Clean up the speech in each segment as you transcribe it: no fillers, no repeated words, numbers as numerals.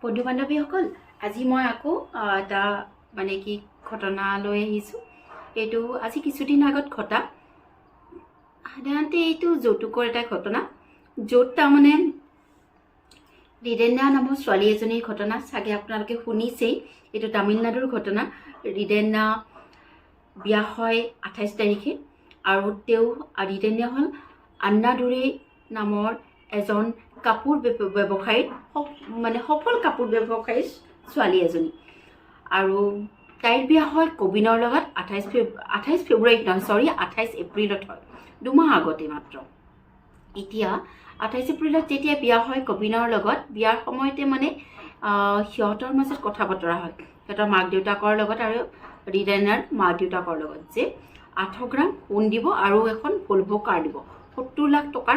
বন্ধু বান্ধৱীসকল আজি মই আকৌ এটা মানে কি ঘটনা লৈ আহিছোঁ। এইটো আজি কিছুদিন আগত ঘটা সাধাৰণতে এইটো যৌতুকৰ এটা ঘটনা, য'ত তাৰমানে ৰিদেন্যা নামৰ ছোৱালী এজনীৰ ঘটনা। চাগে আপোনালোকে শুনিছেই, এইটো তামিলনাডুৰ ঘটনা। ৰিদেন্যা বিয়া হয় 28 তাৰিখে আৰু ৰিদেন্যা হ'ল আন্নাদুৰাই নামৰ এজন কাপোৰ ব্যৱসায়ী, মানে সফল কাপোৰ ব্যৱসায়ী ছোৱালী এজনী। আৰু তাইৰ বিয়া হয় কবিনৰ লগত 28 ফেব্ৰুৱাৰীত নহয়, 28 এপ্ৰিলত হয়, দুমাহ আগতে মাত্ৰ। এতিয়া 28 এপ্ৰিলত যেতিয়া বিয়া হয় কবিনৰ লগত, বিয়াৰ সময়তে মানে সিহঁতৰ মাজত কথা বতৰা হয়, সিহঁতৰ মাক দেউতাকৰ লগত আৰু ৰিদেন্যাৰ মাক দেউতাকৰ লগত, যে 8 গ্ৰাম সোণ দিব আৰু এখন ভলভো কাৰ দিব, 70 লাখ টকাৰ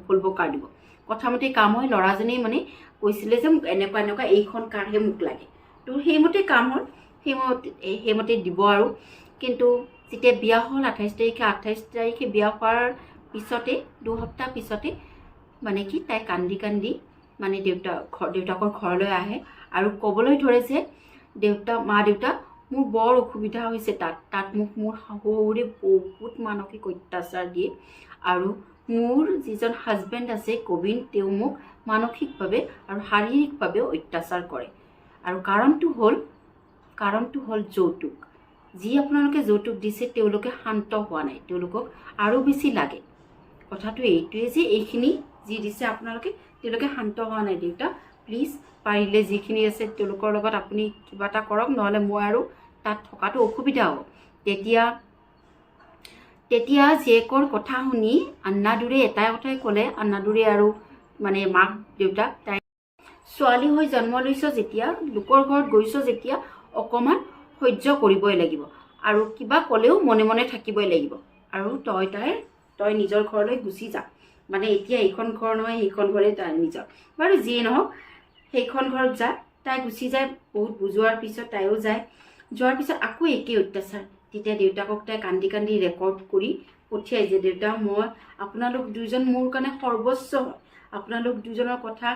ভলভো কাৰ দিব। কথামতে কাম হয়। ল'ৰাজনেই মানে কৈছিলে যে এনেকুৱা এনেকুৱা এইখন কাৰহে মোক লাগে, তো সেইমতে কাম হ'ল, সেইমতে দিব আৰু। কিন্তু যেতিয়া বিয়া হ'ল 28 তাৰিখে বিয়া হোৱাৰ পিছতে, দুসপ্তাহ পিছতে মানে কি তাই কান্দি কান্দি মানে দেউতাকৰ ঘৰলৈ আহে আৰু ক'বলৈ ধৰে যে মা দেউতা মোৰ বৰ অসুবিধা হৈছে, তাত মোক মোৰ শাহুৰে বহুত মানসিক অত্যাচাৰ দিয়ে আৰু মোৰ যিজন হাজবেণ্ড আছে কবিন, তেওঁ মোক মানসিকভাৱে আৰু শাৰীৰিকভাৱেও অত্যাচাৰ কৰে। আৰু কাৰণটো হ'ল যৌতুক। যি আপোনালোকে যৌতুক দিছে তেওঁলোকে শান্ত হোৱা নাই, তেওঁলোকক আৰু বেছি লাগে। কথাটো এইটোৱে যে এইখিনি যি দিছে আপোনালোকে, তেওঁলোকে শান্ত হোৱা নাই। দেউতা প্লিজ, পাৰিলে যিখিনি আছে তেওঁলোকৰ লগত আপুনি কিবা এটা কৰক, নহ'লে মই আৰু তাত থকাটো অসুবিধা হ'ব। তেতিয়া জীয়েকৰ কথা শুনি আন্নাদুৰাই এটাই কথাই ক'লে, আন্নাদুৰাই আৰু মানে মাক দেউতাক, তাই ছোৱালী হৈ জন্ম লৈছ যেতিয়া, লোকৰ ঘৰত গৈছ যেতিয়া, অকণমান সহ্য কৰিবই লাগিব আৰু কিবা ক'লেও মনে মনে থাকিবই লাগিব। আৰু তই নিজৰ ঘৰলৈ গুচি যা, মানে এতিয়া এইখন ঘৰ নহয়, সেইখন ঘৰে তাই নিজৰ, বাৰু যিয়ে নহওক সেইখন ঘৰত যা। তাই গুচি যায়, বহুত বুজোৱাৰ পিছত তাইও যায়। যোৱাৰ পিছত আকৌ একেই অত্যাচাৰ। তেতিয়া দেউতাকক তাই কান্দি কান্দি ৰেকৰ্ড কৰি পঠিয়াই যে দেউতা, মই আপোনালোক দুজন মোৰ কাৰণে সৰ্বস্ব হয়, আপোনালোক দুজনৰ কথা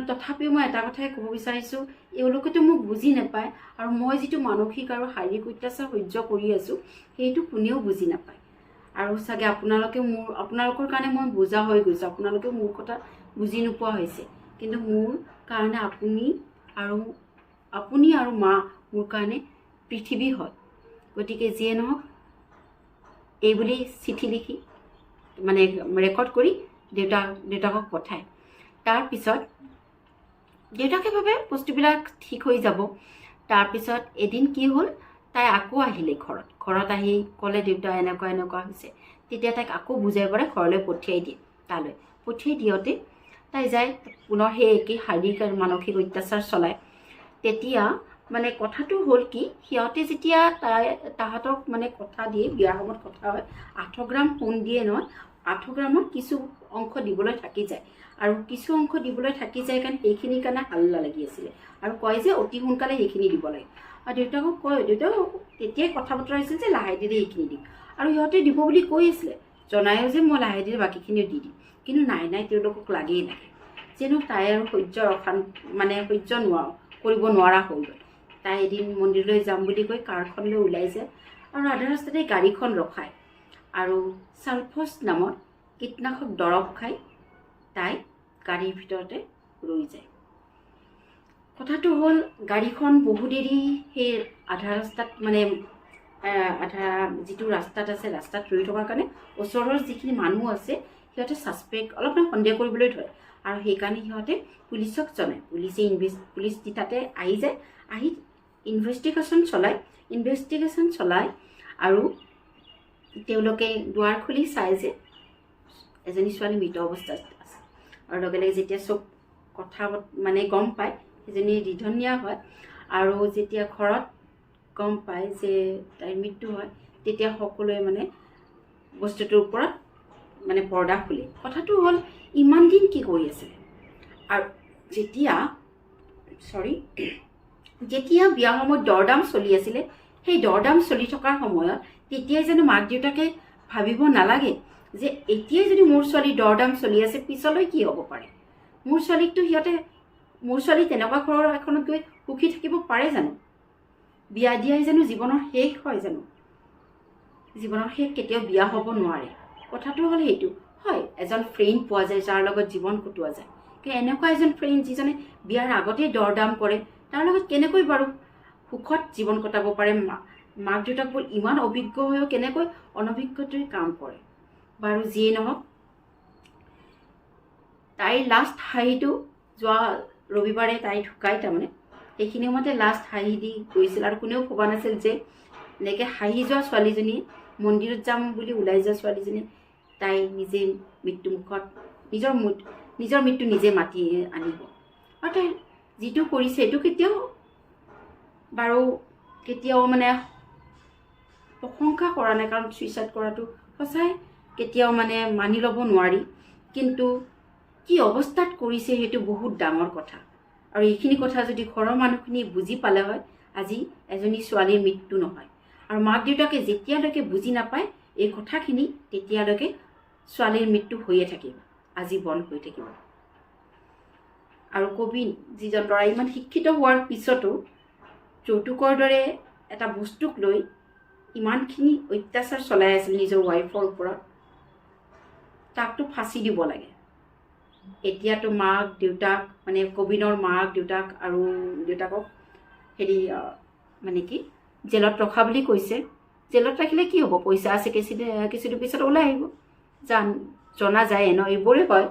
তথাপিও মই এটা কথাই ক'ব বিচাৰিছোঁ, এওঁলোকেতো মোক বুজি নাপায় আৰু মই যিটো মানসিক আৰু শাৰীৰিক অত্যাচাৰ সহ্য কৰি আছোঁ সেইটো কোনেও বুজি নাপায়। আৰু চাগে আপোনালোকৰ কাৰণে মই বুজা হৈ গৈছোঁ, আপোনালোকে মোৰ কথা বুজি নোপোৱা হৈছে, কিন্তু মোৰ কাৰণে আপুনি আৰু মা মোৰ কাৰণে পৃথিৱী হয়। গতিকে যিয়ে নহওক, এইবুলি চিঠি লিখি মানে ৰেকৰ্ড কৰি দেউতাকক পঠায়। তাৰপিছত দেউতাকে ভাবে বস্তুবিলাক ঠিক হৈ যাব। তাৰপিছত এদিন কি হ'ল, তাই আকৌ আহিলে ঘৰত আহি ক'লে দেউতা এনেকুৱা এনেকুৱা হৈছে। তেতিয়া তাইক আকৌ বুজাই পৰাই ঘৰলৈ পঠিয়াই দিয়ে। তালৈ পঠিয়াই দিওঁতে তাই যায়, পুনৰ সেই একেই শাৰীৰিক আৰু মানসিক অত্যাচাৰ চলায়। তেতিয়া মানে কথাটো হ'ল কি, সিহঁতে যেতিয়া তাহাঁতক মানে কথা দিয়ে, বিয়াৰ সময়ত কথা হয়, 8 গ্ৰাম সোণ দিয়ে নহয়, 8 গ্ৰামৰ কিছু অংশ দিবলৈ থাকি যায়, আৰু কিছু অংশ দিবলৈ থাকি যায় কাৰণ সেইখিনিৰ কাৰণে হাল্লা লাগি আছিলে, আৰু কয় যে অতি সোনকালে সেইখিনি দিব লাগে। আৰু দেউতাকক কয়, দেউতাকক তেতিয়াই কথা বতৰা হৈছিল যে লাহে ধীৰে এইখিনি দিম, আৰু সিহঁতে দিব বুলি কৈ আছিলে, জনায়ো যে মই লাহে ধীৰে বাকীখিনিও দি দিম। কিন্তু নাই তেওঁলোকক লাগেই লাগে। যেনো তাই আৰু সহ্য কৰিব নোৱাৰা হৈ গ'ল। তাই এদিন মন্দিৰলৈ যাম বুলি কৈ কাৰখনলৈ ওলাই যায় আৰু আধা ৰাস্তাতে গাড়ীখন ৰখায় আৰু ছালফাছ নামৰ কীটনাশক দৰৱ খাই তাই গাড়ীৰ ভিতৰতে ৰৈ যায়। কথাটো হ'ল, গাড়ীখন বহু দেৰি সেই আধা ৰাস্তাত মানে যিটো ৰাস্তাত আছে, ৰাস্তাত ৰৈ থকাৰ কাৰণে ওচৰৰ যিখিনি মানুহ আছে সিহঁতে ছাছপেক্ট অলপমান সন্দেহ কৰিবলৈ ধৰে, আৰু সেইকাৰণে সিহঁতে পুলিচক জনায়। পুলিচ তাতে আহি যায়, আহি ইনভেষ্টিগেশ্যন চলায় আৰু তেওঁলোকে দুৱাৰ খুলি চায় যে এজনী ছোৱালী মৃত অৱস্থাত আছে। আৰু লগে লগে যেতিয়া চব কথা মানে গম পায়, সেইজনী ৰিধন্যা হয়, আৰু যেতিয়া ঘৰত গম পায় যে তাইৰ মৃত্যু হয়, তেতিয়া সকলোৱে মানে বস্তুটোৰ ওপৰত মানে পৰ্দা খুলে। কথাটো হ'ল, ইমান দিন কি কৰি আছিলে? আৰু যেতিয়া বিয়া সময়ত দৰদাম চলি আছিলে, সেই দৰদাম চলি থকাৰ সময়ত তেতিয়াই জানো মাক দেউতাকে ভাবিব নালাগে যে এতিয়াই যদি মোৰ ছোৱালী দৰদাম চলি আছে, পিছলৈ কি হ'ব পাৰে? মোৰ ছোৱালীকতো সিহঁতে মোৰ ছোৱালী তেনেকুৱা ঘৰ এখনত গৈ সুখী থাকিব পাৰে জানো? বিয়া দিয়াই জানো জীৱনৰ শেষ হয় জানো? জীৱনৰ শেষ কেতিয়াও বিয়া হ'ব নোৱাৰে। কথাটো হ'ল সেইটো। হয়, এজন ফ্ৰেণ্ড পোৱা যায় যাৰ লগত জীৱন কটোৱা যায়, কিন্তু এনেকুৱা এজন ফ্ৰেণ্ড যিজনে বিয়াৰ আগতেই দৰদাম কৰে, তাৰ লগত কেনেকৈ বাৰু সুখত জীৱন কটাব পাৰে? মাক দেউতাকবোৰ ইমান অভিজ্ঞ হৈও কেনেকৈ অনভিজ্ঞতাৰে কাম কৰে? বাৰু যিয়েই নহওক, তাইৰ লাষ্ট হাঁহিটো যোৱা ৰবিবাৰে তাই ঢুকাই, তাৰমানে সেইখিনি সময়তে লাষ্ট হাঁহি দি গৈছিল আৰু কোনেও ভবা নাছিল যে এনেকৈ হাঁহি যোৱা ছোৱালীজনী, মন্দিৰত যাম বুলি ওলাই যোৱা ছোৱালীজনী তাই নিজে মৃত্যুমুখত নিজৰ মৃত্যু নিজে মাতি আনিব। আৰু তাই যিটো কৰিছে সেইটো কেতিয়াও মানে প্ৰশংসা কৰা নাই, কাৰণ ছুইচাইড কৰাটো সঁচাই কেতিয়াও মানে মানি ল'ব নোৱাৰি, কিন্তু কি অৱস্থাত কৰিছে সেইটো বহুত ডাঙৰ কথা। আৰু এইখিনি কথা যদি ঘৰৰ মানুহখিনি বুজি পালে হয়, আজি এজনী ছোৱালীৰ মৃত্যু নহয়। আৰু মাক দেউতাকে যেতিয়ালৈকে বুজি নাপায় এই কথাখিনি, তেতিয়ালৈকে ছোৱালীৰ মৃত্যু হৈয়ে থাকিব, আজীৱন হৈ থাকিব। আৰু কবি যিজন ল'ৰা ইমান শিক্ষিত হোৱাৰ পিছতো যৌতুকৰ দৰে এটা বস্তুক লৈ ইমানখিনি অত্যাচাৰ চলাই আছিল নিজৰ ৱাইফৰ ওপৰত, তাকতো ফাঁচি দিব লাগে। এতিয়াতো মাক দেউতাক, মানে কবিনৰ মাক দেউতাক আৰু দেউতাকক মানে কি জেলত ৰখা বুলি কৈছে। জেলত ৰাখিলে কি হ'ব? পইচা আছে, কিছুদিন পিছত ওলাই আহিব, জনা যায় ন, এইবোৰে হয়।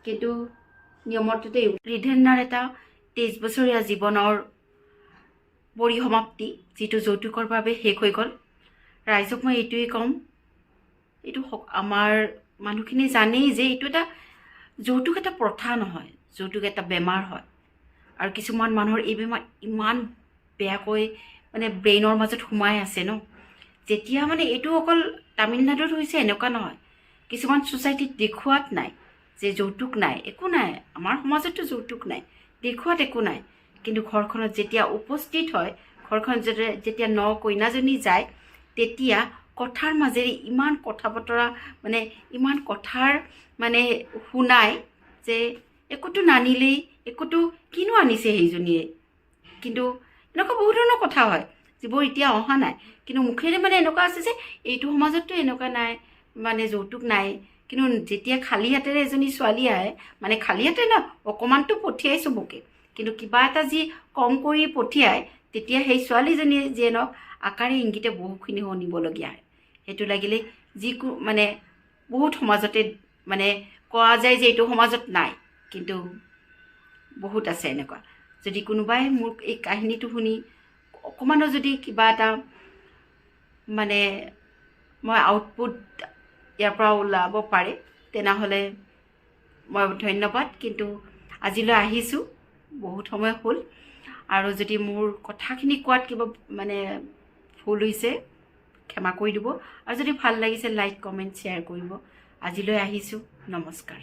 কিন্তু নিয়মতে ৰিধেন্যাৰ এটা 23 বছৰীয়া জীৱনৰ পৰিসমাপ্তি, যিটো যৌতুকৰ বাবে শেষ হৈ গ'ল। ৰাইজক মই এইটোৱেই ক'ম, এইটো আমাৰ মানুহখিনি জানেই যে এইটো এটা যৌতুক এটা প্ৰথা নহয়, যৌতুক এটা বেমাৰ হয়। আৰু কিছুমান মানুহৰ এই বেমাৰ ইমান বেয়াকৈ মানে ব্ৰেইনৰ মাজত সোমাই আছে ন, যেতিয়া মানে এইটো অকল তামিলনাডুত হৈছে এনেকুৱা নহয়, কিছুমান ছ'চাইটিত দেখুৱাত নাই যে যৌতুক নাই, একো নাই, আমাৰ সমাজতো যৌতুক নাই, দেখুৱাত একো নাই, কিন্তু ঘৰখনত যেতিয়া উপস্থিত হয়, ঘৰখনত যেতিয়া কইনাজনী যায়, তেতিয়া কথাৰ মাজেৰে ইমান কথা বতৰা, মানে ইমান কথাৰ মানে শুনাই যে একোতো নানিলেই, একোতো কিনো আনিছে সেইজনীয়ে। কিন্তু এনেকুৱা বহু ধৰণৰ কথা হয় যিবোৰ এতিয়া অহা নাই, কিন্তু মুখেৰে মানে এনেকুৱা আছে যে এইটো সমাজততো এনেকুৱা নাই, মানে যৌতুক নাই। কিন্তু যেতিয়া খালী হাতেৰে এজনী ছোৱালী আহে, মানে খালী হাতে ন, অকণমানতো পঠিয়াই চবকে, কিন্তু কিবা এটা যি কম কৰি পঠিয়ায়, তেতিয়া সেই ছোৱালীজনীয়ে যিয়ে নহওক আকাৰে ইংগিতে বহুখিনি শুনিবলগীয়া হয়। সেইটো লাগিলে মানে বহুত সমাজতে মানে কোৱা যায় যে এইটো সমাজত নাই, কিন্তু বহুত আছে এনেকুৱা। যদি কোনোবাই মোক এই কাহিনীটো শুনি অকণমানো যদি কিবা এটা মানে মই আউটপুট ইয়াৰ পৰা ওলাব পাৰে, তেনেহ'লে মই ধন্যবাদ। কিন্তু আজিলৈ আহিছোঁ, বহুত সময় হ'ল, আৰু যদি মোৰ কথাখিনি কোৱাত কিবা মানে ভুল হৈছে ক্ষমা কৰি দিব, আৰু যদি ভাল লাগিছে লাইক কমেণ্ট শ্বেয়াৰ কৰিব। আজিলৈ আহিছোঁ, নমস্কাৰ।